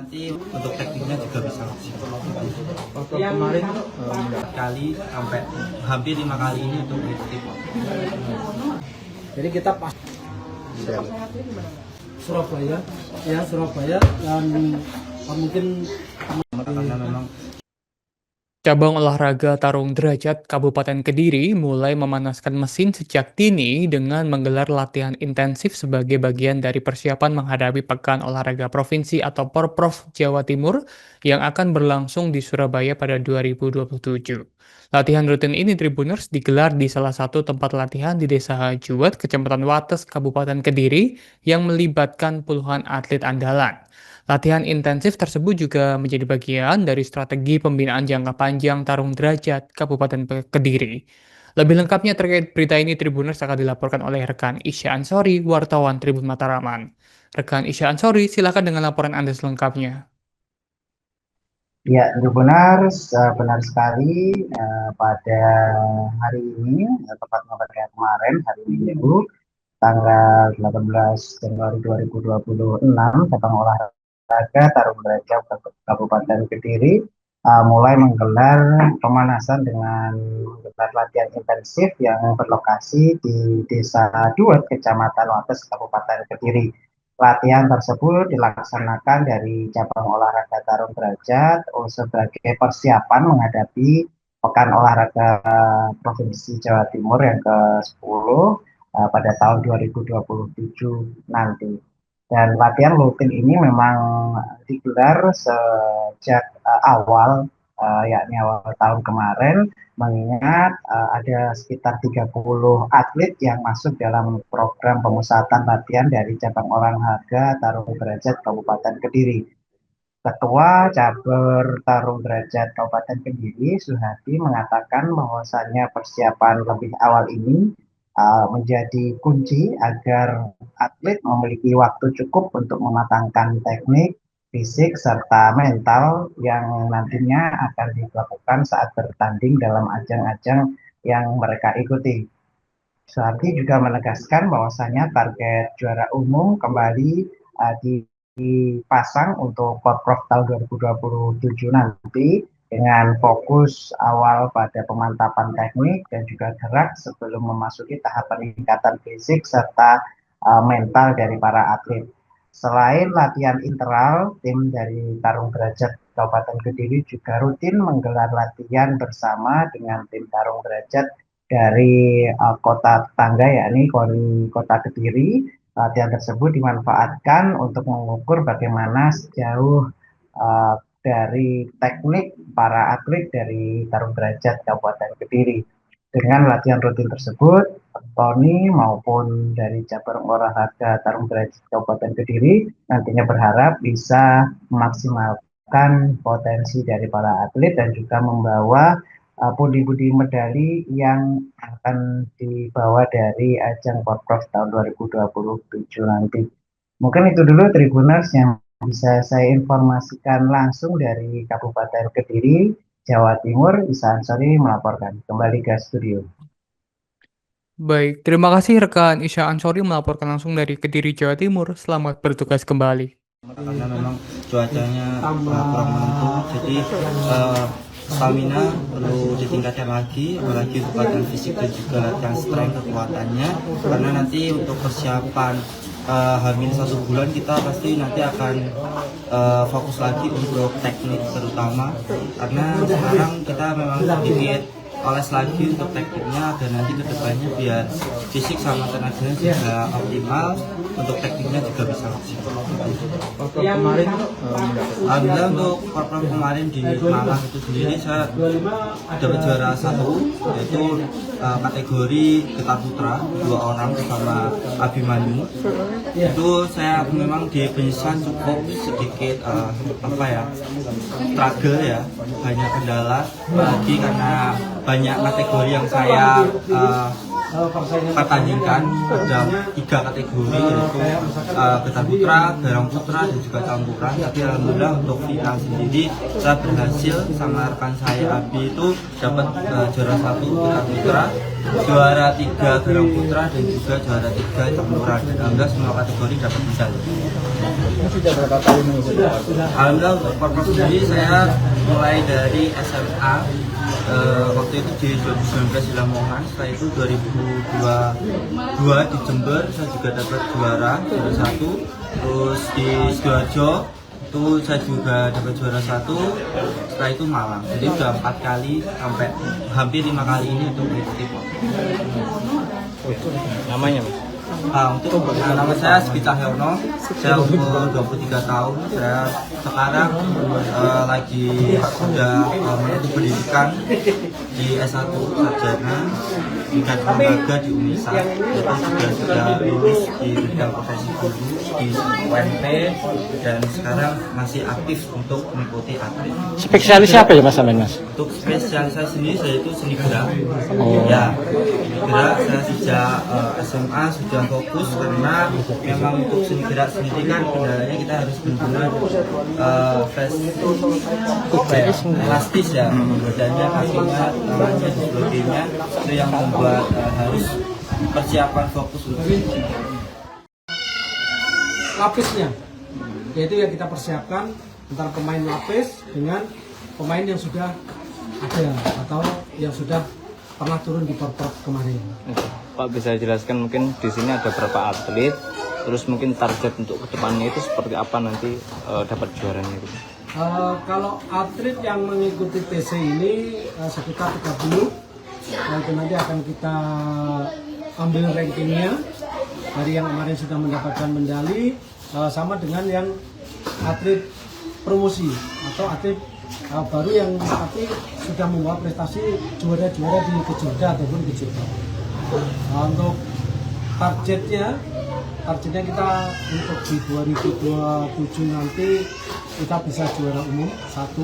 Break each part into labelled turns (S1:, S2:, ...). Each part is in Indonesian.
S1: nanti untuk tekniknya juga bisa maksimal.
S2: Waktu kemarin
S1: Kali sampai hampir 5 kali ini untuk mengikuti PON.
S2: jadi kita pas Surabaya, ya Surabaya, dan mungkin
S1: Karena memang
S3: Cabang olahraga tarung derajat Kabupaten Kediri mulai memanaskan mesin sejak dini dengan menggelar latihan intensif sebagai bagian dari persiapan menghadapi Pekan Olahraga Provinsi atau Porprov Jawa Timur yang akan berlangsung di Surabaya pada 2027. Latihan rutin ini Tribuners digelar di salah satu tempat latihan di Desa Hajuat, Kecamatan Wates, Kabupaten Kediri yang melibatkan puluhan atlet andalan. Latihan intensif tersebut juga menjadi bagian dari strategi pembinaan jangka panjang tarung derajat Kabupaten Kediri. Lebih lengkapnya terkait berita ini Tribuners akan dilaporkan oleh rekan Isya Ansori, wartawan Tribun Mataraman. Rekan Isya Ansori, silakan dengan laporan Anda selengkapnya.
S4: Ya, itu benar, benar sekali. Pada hari ini, tepatnya pada kemarin, hari Minggu, tanggal 18 Januari 2026, cabang olahraga tarung derajat Kabupaten Kediri mulai menggelar pemanasan dengan menggelar latihan intensif yang berlokasi di Desa Duet, Kecamatan Wates, Kabupaten Kediri. Latihan tersebut dilaksanakan dari cabang olahraga tarung derajat sebagai persiapan menghadapi Pekan Olahraga Provinsi Jawa Timur yang ke-10 pada tahun 2027 nanti. Dan latihan rutin ini memang digelar sejak awal yakni awal tahun kemarin, mengingat ada sekitar 30 atlet yang masuk dalam program pemusatan latihan dari cabang olahraga tarung derajat Kabupaten Kediri. Ketua Caber Tarung Derajat Kabupaten Kediri, Suhadi, mengatakan bahwasannya persiapan lebih awal ini menjadi kunci agar atlet memiliki waktu cukup untuk mematangkan teknik, fisik, serta mental yang nantinya akan dilakukan saat bertanding dalam ajang-ajang yang mereka ikuti. Suhardi juga menegaskan bahwasanya target juara umum kembali dipasang untuk Porprov tahun 2027 nanti dengan fokus awal pada pemantapan teknik dan juga gerak sebelum memasuki tahap peningkatan fisik serta mental dari para atlet. Selain latihan internal, tim dari Tarung Derajat Kabupaten Kediri juga rutin menggelar latihan bersama dengan tim Tarung Derajat dari kota tetangga yakni Kota Kediri. Latihan tersebut dimanfaatkan untuk mengukur bagaimana sejauh dari teknik para atlet dari Tarung Derajat Kabupaten Kediri. Dengan latihan rutin tersebut, Tony maupun dari cabang olahraga Tarung Derajat Kabupaten Kediri nantinya berharap bisa memaksimalkan potensi dari para atlet dan juga membawa pundi-pundi medali yang akan dibawa dari ajang Porprov tahun 2027 nanti. Mungkin itu dulu Tribuners yang bisa saya informasikan langsung dari Kabupaten Kediri, Jawa Timur. Isya Ansori melaporkan. Kembali ke studio.
S3: Baik, terima kasih rekan Isya Ansori melaporkan langsung dari Kediri, Jawa Timur. Selamat bertugas kembali.
S1: karena memang cuacanya kurang menentu, jadi stamina perlu ditingkatkan lagi, apalagi untuk latihan fisik dan juga latihan strength kekuatannya, karena nanti untuk persiapan hamil 1 bulan kita pasti nanti akan fokus lagi untuk teknik terutama, karena sekarang kita memang sedikit oles lagi untuk tekniknya dan nanti kedepannya biar fisik sama tenaganya juga optimal, untuk tekniknya juga bisa maksimal.
S2: waktu kemarin
S1: Alhamdulillah untuk Porprov kemarin di Malang itu sendiri saya dapat juara 1, yaitu kategori Geta Putra 2 orang bersama Abimanyu. Itu saya memang di penyisian cukup sedikit struggle ya, banyak kendala, apalagi karena banyak kategori yang saya pertandingan ada 3 kategori, yaitu ganda putra, garang putra, dan juga campuran. Tapi alhamdulillah untuk final sendiri saya berhasil sama rekan saya Abi itu dapat juara 1 ganda putra, juara 3 garang putra, dan juga juara 3 campuran. Dan alhamdulillah semua kategori dapat medali.
S2: Sudah berapa kali mengikuti?
S1: Alhamdulillah untuk porprov sendiri saya mulai dari SMA. Waktu itu di 2019 di Lamongan, setelah itu 2022 di Jember saya juga dapat juara 1, terus di Sidoarjo itu saya juga dapat juara 1, setelah itu Malang. Jadi sudah 4 kali sampai hampir 5 kali ini untuk mengikuti porprov.
S2: Namanya Mas?
S1: Untuk nama saya Sbi Cahyono, saya umur 23 tahun. Saya sekarang lagi sudah menempuh pendidikan di S1 sarjana tingkat lembaga di Unisa, yaitu sudah lulus di bidang profesi guru di UMP dan sekarang masih aktif untuk mengikuti atlet.
S2: Spesialisnya apa ya Mas Amin Mas?
S1: Untuk spesialis saya sendiri saya itu seni gerak. Ya, seni gerak saya sejak SMA sudah fokus karena memang untuk seni gerak sendiri kan kendalanya kita harus benar-benar elastis ya, badannya, kakinya, tangannya, dan sebagainya. Itu yang membuat harus persiapan fokus untuk
S2: Lapisnya, yaitu yang kita persiapkan antara pemain lapis dengan pemain yang sudah ada atau yang sudah pernah turun di porprov kemarin.
S5: Pak, bisa jelaskan mungkin di sini ada berapa atlet, terus mungkin target untuk kedepannya itu seperti apa nanti dapat juaranya itu?
S2: Kalau atlet yang mengikuti TC ini sekitar 30, itu nanti akan kita ambil rankingnya dari yang kemarin sudah mendapatkan medali, sama dengan yang atlet promosi atau atlet baru yang tapi sudah membawa prestasi juara-juara di Kejurda ataupun Kejurda. Untuk targetnya kita untuk di 2027 nanti kita bisa juara umum 1.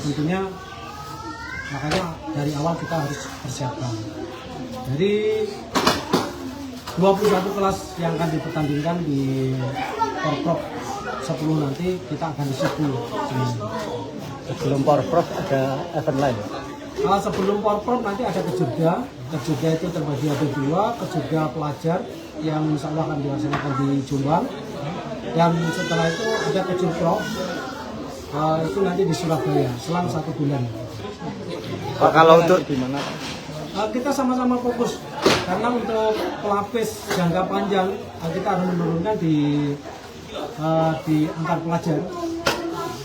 S2: Tentunya makanya dari awal kita harus persiapkan. Dari 21 kelas yang akan dipertandingkan di porprov 10 nanti kita akan isi 10.
S6: Sebelum porprov ada event lain?
S2: Sebelum porprov nanti ada Kejurda. Kejurda itu terbagi ada 2, Kejurda pelajar yang insya Allah akan dilaksanakan di Jombang. Dan setelah itu ada Kejurprov, itu nanti di Surabaya selang 1 bulan.
S5: Pak, kalau untuk di mana?
S2: Kita sama-sama fokus karena untuk pelapis jangka panjang kita harus menurunkan di antar pelajar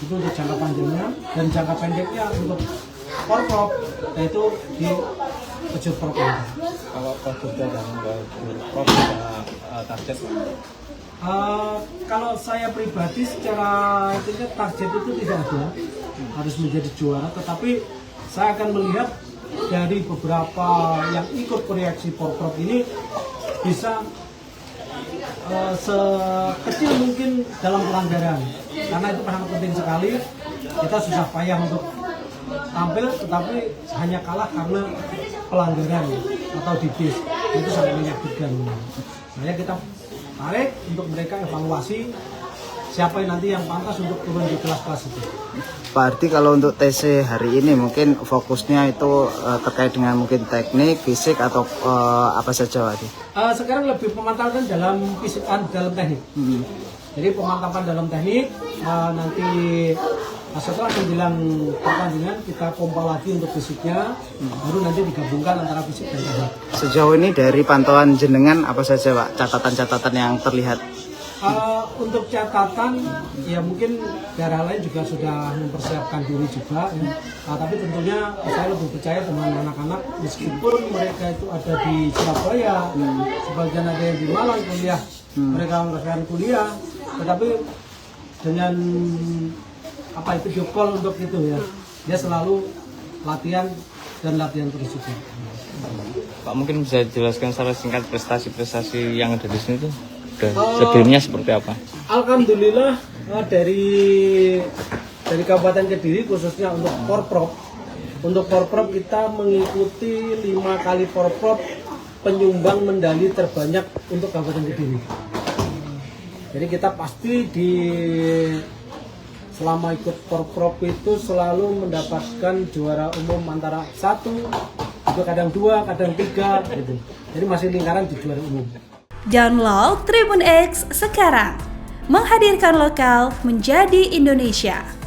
S2: itu untuk jangka panjangnya, dan jangka pendeknya untuk porprov yaitu di Kejurprov.
S5: Kalau Kejurda dan Kejurprov target?
S2: Kalau saya pribadi secara target itu tidak ada harus menjadi juara, tetapi saya akan melihat dari beberapa yang ikut proyeksi porprov ini bisa sekecil mungkin dalam pelanggaran, karena itu sangat penting sekali. Kita susah payah untuk tampil tetapi hanya kalah karena pelanggaran atau di bis, itu sangat menyakitkan. Makanya kita tarik untuk mereka evaluasi siapa yang nanti yang pantas untuk turun di kelas-kelas itu.
S4: Pak Ardi, kalau untuk TC hari ini mungkin fokusnya itu terkait dengan mungkin teknik, fisik atau apa saja Pak Ardi?
S2: Sekarang lebih pemantapan dalam fisik, dalam teknik. Jadi pemantapan dalam teknik, nanti setelah menjelang pertandingan kita pompa lagi untuk fisiknya, baru nanti digabungkan antara fisik dan teknik.
S4: Sejauh ini dari pantauan jenengan apa saja Pak catatan-catatan yang terlihat?
S2: Untuk catatan ya mungkin daerah lain juga sudah mempersiapkan diri juga ya. Tapi tentunya saya lebih percaya dengan anak-anak meskipun mereka itu ada di Surabaya, sebagian ada yang di Malang kuliah, mereka melakukan kuliah, tetapi dengan apa itu jokol untuk itu ya, dia selalu latihan dan latihan terus juga.
S5: Pak, mungkin bisa jelaskan secara singkat prestasi-prestasi yang ada di sini tuh sebelumnya seperti apa?
S2: Alhamdulillah dari Kabupaten Kediri khususnya untuk porprov Untuk Porprov kita mengikuti 5 kali Porprov penyumbang medali terbanyak untuk Kabupaten Kediri. Jadi kita pasti selama ikut Porprov itu selalu mendapatkan juara umum antara 1, juga kadang 2, kadang 3 gitu. Jadi masih lingkaran di juara umum.
S7: Download Tribun X sekarang, menghadirkan lokal menjadi Indonesia.